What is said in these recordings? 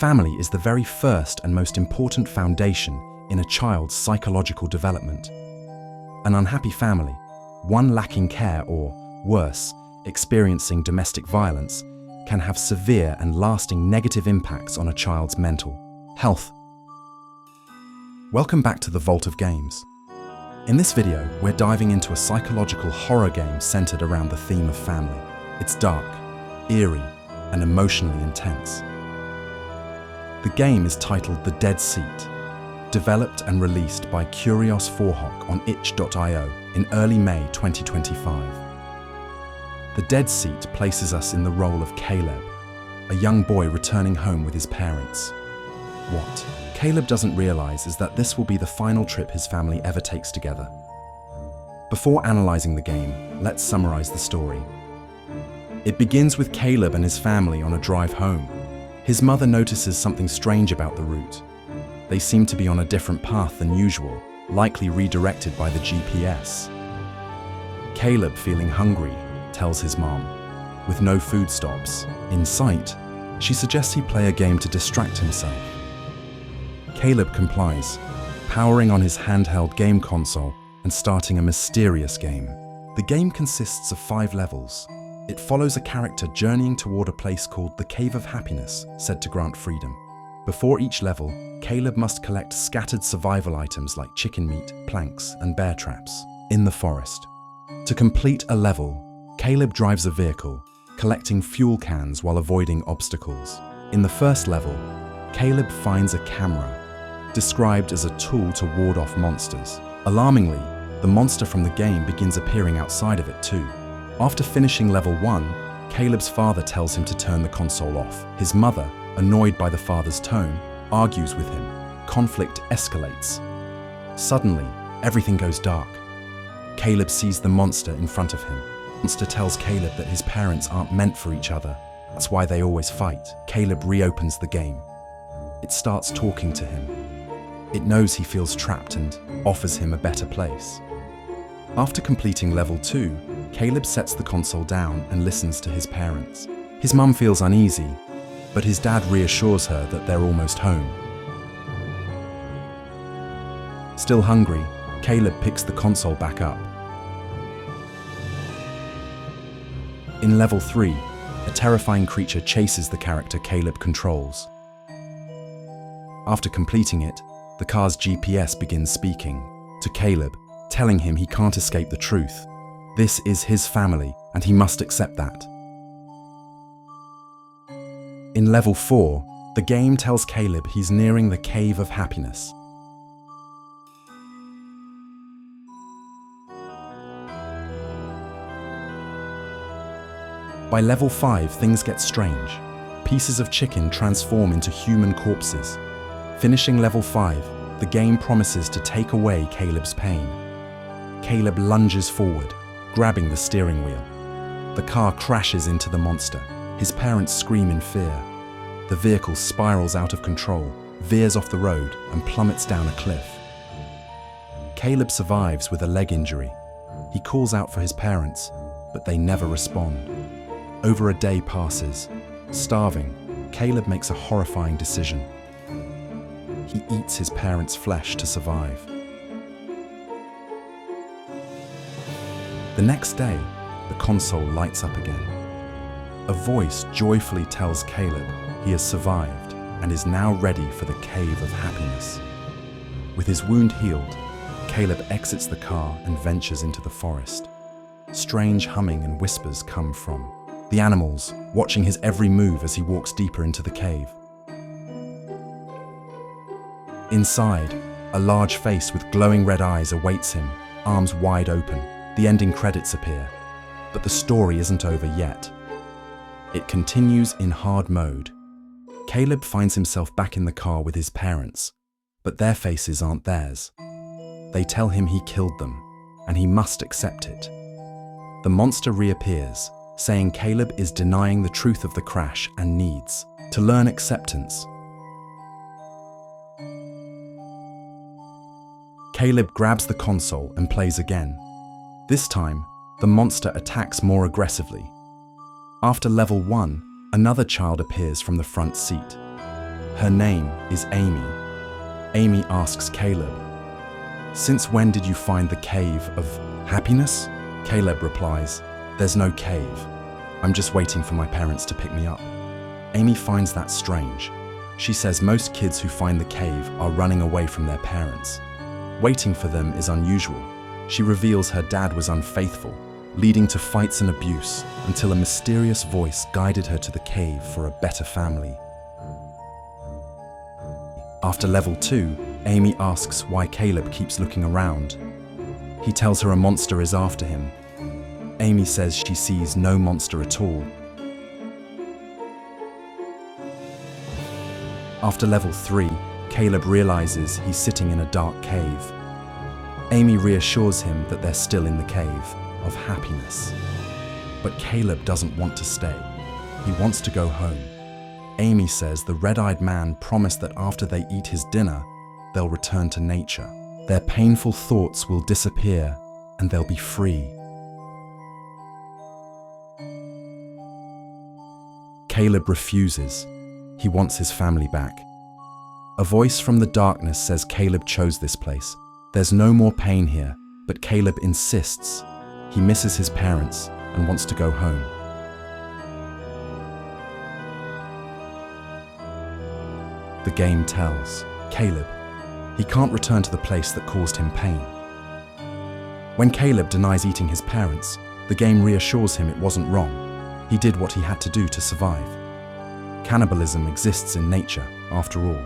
family is the very first and most important foundation in a child's psychological development. An unhappy family, one lacking care or, worse, experiencing domestic violence, can have severe and lasting negative impacts on a child's mental health. Welcome back to the Vault of Games. In this video, we're diving into a psychological horror game centered around the theme of family. It's dark, eerie, and emotionally intense. The game is titled The Deadseat, developed and released by Curios Forhawk on itch.io in early May 2025. The Deadseat places us in the role of Caleb, a young boy returning home with his parents. What Caleb doesn't realize is that this will be the final trip his family ever takes together. Before analyzing the game, let's summarize the story. It begins with Caleb and his family on a drive home. His mother notices something strange about the route. They seem to be on a different path than usual, likely redirected by the GPS. Caleb, feeling hungry, tells his mom. With no food stops in sight, she suggests he play a game to distract himself. Caleb complies, powering on his handheld game console and starting a mysterious game. The game consists of 5 levels. It follows a character journeying toward a place called the Cave of Happiness, said to grant freedom. Before each level, Caleb must collect scattered survival items like chicken meat, planks, and bear traps in the forest. To complete a level, Caleb drives a vehicle, collecting fuel cans while avoiding obstacles. In the first level, Caleb finds a camera, described as a tool to ward off monsters. Alarmingly, the monster from the game begins appearing outside of it too. After finishing level 1, Caleb's father tells him to turn the console off. His mother, annoyed by the father's tone, argues with him. Conflict escalates. Suddenly, everything goes dark. Caleb sees the monster in front of him. The monster tells Caleb that his parents aren't meant for each other. That's why they always fight. Caleb reopens the game. It starts talking to him. It knows he feels trapped and offers him a better place. After completing level 2, Caleb sets the console down and listens to his parents. His mum feels uneasy, but his dad reassures her that they're almost home. Still hungry, Caleb picks the console back up. In level 3, a terrifying creature chases the character Caleb controls. After completing it, the car's GPS begins speaking to Caleb, telling him he can't escape the truth. This is his family, and he must accept that. In level 4, the game tells Caleb he's nearing the Cave of Happiness. By level 5, things get strange. Pieces of chicken transform into human corpses. Finishing level 5, the game promises to take away Caleb's pain. Caleb lunges forward, grabbing the steering wheel. The car crashes into the monster. His parents scream in fear. The vehicle spirals out of control, veers off the road, and plummets down a cliff. Caleb survives with a leg injury. He calls out for his parents, but they never respond. Over a day passes. Starving, Caleb makes a horrifying decision. He eats his parents' flesh to survive. The next day, the console lights up again. A voice joyfully tells Caleb he has survived and is now ready for the Cave of Happiness. With his wound healed, Caleb exits the car and ventures into the forest. Strange humming and whispers come from the animals, watching his every move as he walks deeper into the cave. Inside, a large face with glowing red eyes awaits him, arms wide open. The ending credits appear, but the story isn't over yet. It continues in hard mode. Caleb finds himself back in the car with his parents, but their faces aren't theirs. They tell him he killed them, and he must accept it. The monster reappears, saying Caleb is denying the truth of the crash and needs to learn acceptance. Caleb grabs the console and plays again. This time, the monster attacks more aggressively. After level 1, another child appears from the front seat. Her name is Amy. Amy asks Caleb, "Since when did you find the cave of happiness?" Caleb replies, "There's no cave. I'm just waiting for my parents to pick me up." Amy finds that strange. She says most kids who find the cave are running away from their parents. Waiting for them is unusual. She reveals her dad was unfaithful, leading to fights and abuse, until a mysterious voice guided her to the cave for a better family. After level 2, Amy asks why Caleb keeps looking around. He tells her a monster is after him. Amy says she sees no monster at all. After level 3, Caleb realizes he's sitting in a dark cave. Amy reassures him that they're still in the cave of happiness. But Caleb doesn't want to stay. He wants to go home. Amy says the red-eyed man promised that after they eat his dinner, they'll return to nature. Their painful thoughts will disappear and they'll be free. Caleb refuses. He wants his family back. A voice from the darkness says Caleb chose this place. There's no more pain here, but Caleb insists. He misses his parents and wants to go home. The game tells Caleb he can't return to the place that caused him pain. When Caleb denies eating his parents, the game reassures him it wasn't wrong. He did what he had to do to survive. Cannibalism exists in nature, after all.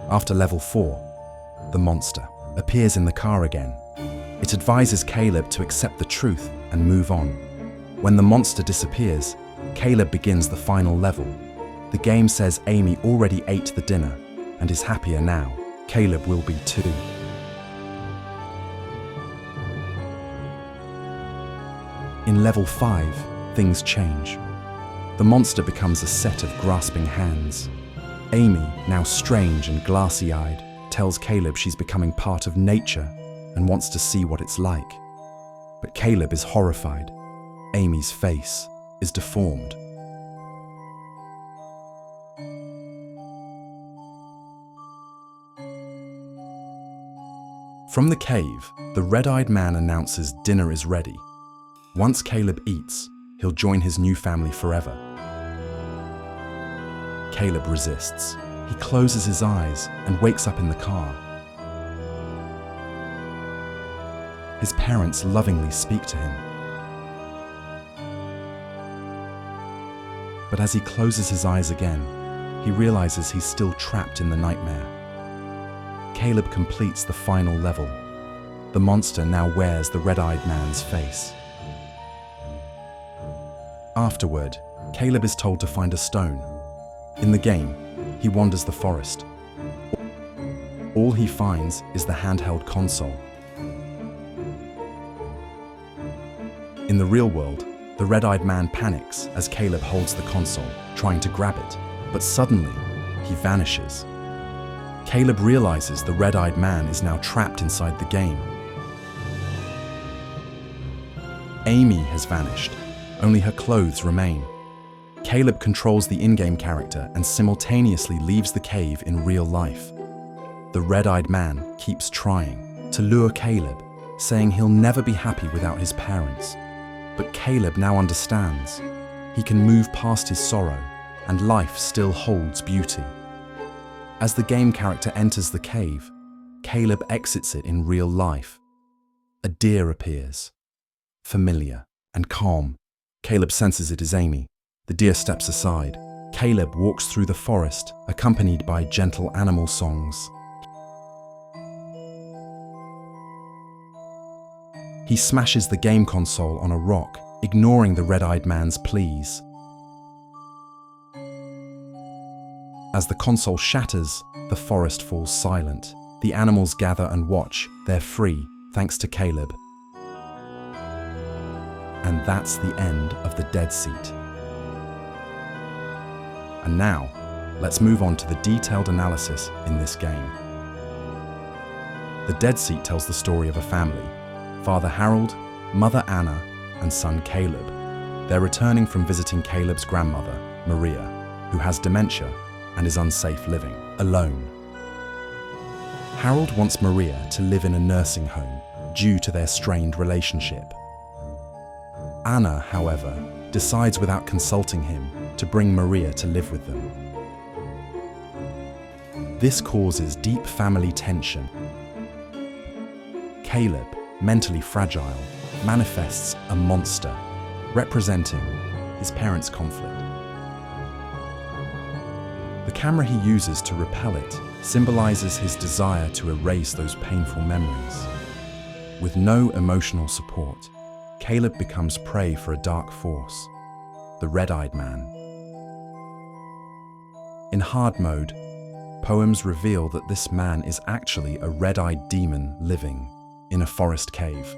After level 4, the monster appears in the car again. It advises Caleb to accept the truth and move on. When the monster disappears, Caleb begins the final level. The game says Amy already ate the dinner and is happier now. Caleb will be too. In level 5, things change. The monster becomes a set of grasping hands. Amy, now strange and glassy-eyed, tells Caleb she's becoming part of nature and wants to see what it's like. But Caleb is horrified. Amy's face is deformed. From the cave, the red-eyed man announces dinner is ready. Once Caleb eats, he'll join his new family forever. Caleb resists. He closes his eyes and wakes up in the car. His parents lovingly speak to him. But as he closes his eyes again, he realizes he's still trapped in the nightmare. Caleb completes the final level. The monster now wears the red-eyed man's face. Afterward, Caleb is told to find a stone. In the game, he wanders the forest. All he finds is the handheld console. In the real world, the red-eyed man panics as Caleb holds the console, trying to grab it, but suddenly, he vanishes. Caleb realizes the red-eyed man is now trapped inside the game. Amy has vanished. Only her clothes remain. Caleb controls the in-game character and simultaneously leaves the cave in real life. The red-eyed man keeps trying to lure Caleb, saying he'll never be happy without his parents. But Caleb now understands. He can move past his sorrow, and life still holds beauty. As the game character enters the cave, Caleb exits it in real life. A deer appears, familiar and calm. Caleb senses it is Amy. The deer steps aside. Caleb walks through the forest, accompanied by gentle animal songs. He smashes the game console on a rock, ignoring the red-eyed man's pleas. As the console shatters, the forest falls silent. The animals gather and watch. They're free, thanks to Caleb. And that's the end of the Deadseat. And now, let's move on to the detailed analysis in this game. The Deadseat tells the story of a family: Father Harold, Mother Anna, and son Caleb. They're returning from visiting Caleb's grandmother, Maria, who has dementia and is unsafe living alone. Harold wants Maria to live in a nursing home due to their strained relationship. Anna, however, decides without consulting him to bring Maria to live with them. This causes deep family tension. Caleb, mentally fragile, manifests a monster, representing his parents' conflict. The camera he uses to repel it symbolizes his desire to erase those painful memories. With no emotional support, Caleb becomes prey for a dark force, the Red-Eyed Man. In hard mode, poems reveal that this man is actually a red-eyed demon living in a forest cave.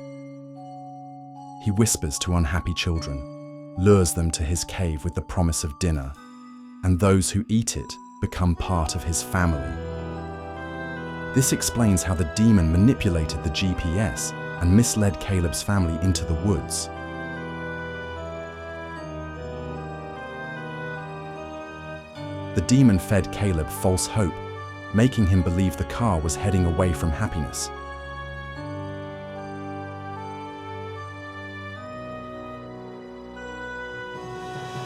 He whispers to unhappy children, lures them to his cave with the promise of dinner, and those who eat it become part of his family. This explains how the demon manipulated the GPS and misled Caleb's family into the woods. The demon fed Caleb false hope, making him believe the car was heading away from happiness.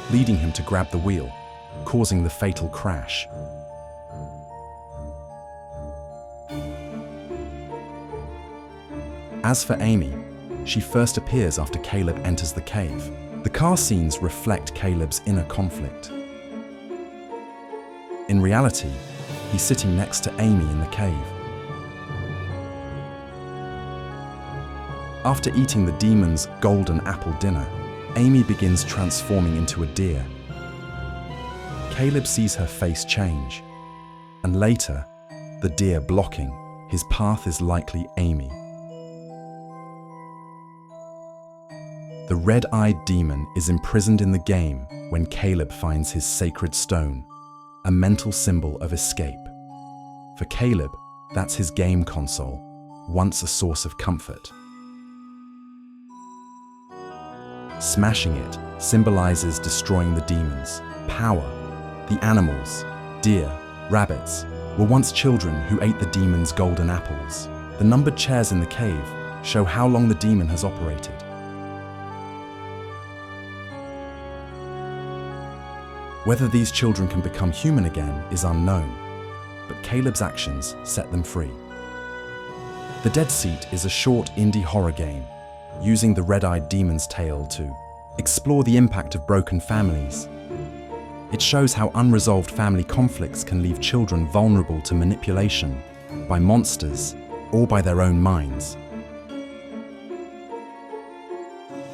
Leading him to grab the wheel, causing the fatal crash. As for Amy, she first appears after Caleb enters the cave. The car scenes reflect Caleb's inner conflict. In reality, he's sitting next to Amy in the cave. After eating the demon's golden apple dinner, Amy begins transforming into a deer. Caleb sees her face change, and later, the deer blocking his path is likely Amy. The red-eyed demon is imprisoned in the game when Caleb finds his sacred stone, a mental symbol of escape. For Caleb, that's his game console, once a source of comfort. Smashing it symbolizes destroying the demons' power. The animals, deer, rabbits, were once children who ate the demon's golden apples. The numbered chairs in the cave show how long the demon has operated. Whether these children can become human again is unknown, but Caleb's actions set them free. The Deadseat is a short indie horror game, using the red-eyed demon's tale to explore the impact of broken families. It shows how unresolved family conflicts can leave children vulnerable to manipulation by monsters or by their own minds.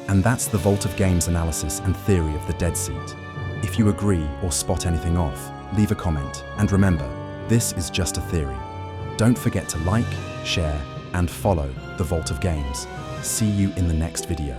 And that's the Vault of Games analysis and theory of the Deadseat. If you agree or spot anything off, leave a comment, and remember, this is just a theory. Don't forget to like, share, and follow the Vault of Games. See you in the next video.